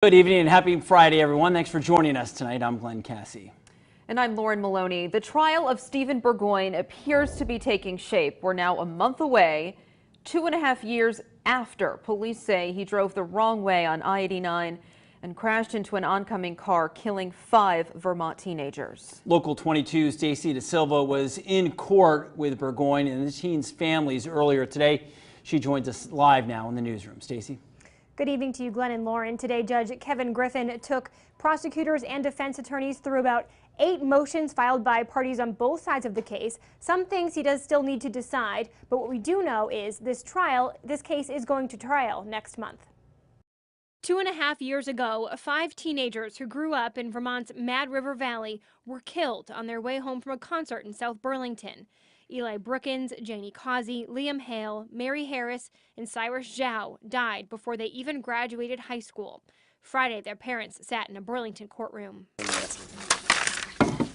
Good evening and happy Friday, everyone. Thanks for joining us tonight. I'm Glenn Cassie. And I'm Lauren Maloney. The trial of Steven Bourgoin appears to be taking shape. We're now a month away, 2.5 years after police say he drove the wrong way on I-89 and crashed into an oncoming car, killing 5 Vermont teenagers. Local 22's Stacy DeSilva was in court with Bourgoin and the teens' families earlier today. She joins us live now in the newsroom. Stacy. Good evening to you, Glenn and Lauren. Today, Judge Kevin Griffin took prosecutors and defense attorneys through about 8 motions filed by parties on both sides of the case. Some things he does still need to decide, but what we do know is this case is going to trial next month. 2.5 years ago, 5 teenagers who grew up in Vermont's Mad River Valley were killed on their way home from a concert in South Burlington. Eli Brookins, Janie Causey, Liam Hale, Mary Harris, and Cyrus Zhao died before they even graduated high school. Friday, their parents sat in a Burlington courtroom.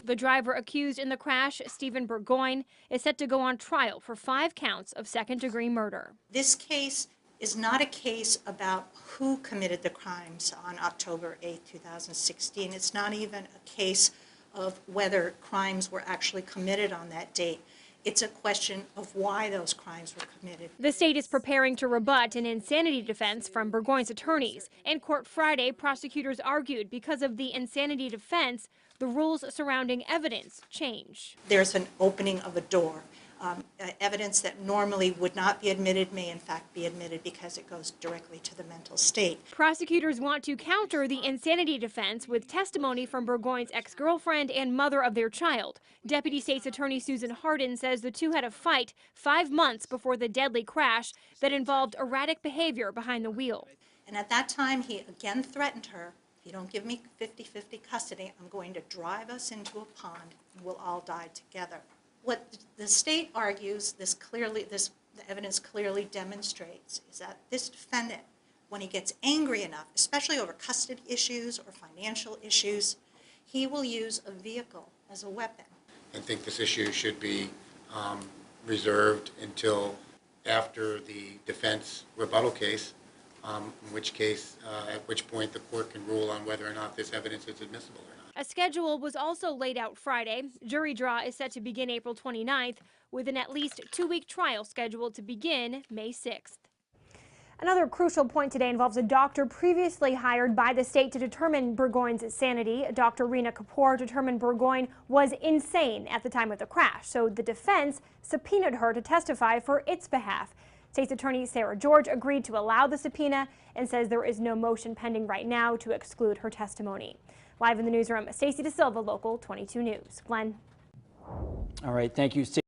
The driver accused in the crash, Steven Bourgoin, is set to go on trial for 5 counts of second-degree murder. This case is not a case about who committed the crimes on October 8, 2016. It's not even a case of whether crimes were actually committed on that date. It's a question of why those crimes were committed. The state is preparing to rebut an insanity defense from Bourgoin's attorneys. In court Friday, prosecutors argued because of the insanity defense, the rules surrounding evidence change. There's an opening of a door. Evidence that normally would not be admitted may in fact be admitted because it goes directly to the mental state. Prosecutors want to counter the insanity defense with testimony from Bourgoin's ex-girlfriend and mother of their child. Deputy State's Attorney Susan Hardin says the two had a fight 5 months before the deadly crash that involved erratic behavior behind the wheel. And at that time, he again threatened her, if you don't give me 50-50 custody, I'm going to drive us into a pond and we'll all die together. What the state argues, the evidence clearly demonstrates, is that this defendant, when he gets angry enough, especially over custody issues or financial issues, he will use a vehicle as a weapon. I think this issue should be reserved until after the defense rebuttal case, at which point the court can rule on whether or not this evidence is admissible or not. A schedule was also laid out Friday. Jury draw is set to begin April 29th, with an at least 2-week trial scheduled to begin May 6th. Another crucial point today involves a doctor previously hired by the state to determine Bourgoin's sanity. Dr. Rina Kapoor determined Bourgoin was insane at the time of the crash, so the defense subpoenaed her to testify for its behalf. State's Attorney Sarah George agreed to allow the subpoena and says there is no motion pending right now to exclude her testimony. Live in the newsroom, Stacy DeSilva, Local 22 News. Glenn. All right, thank you, Stacy.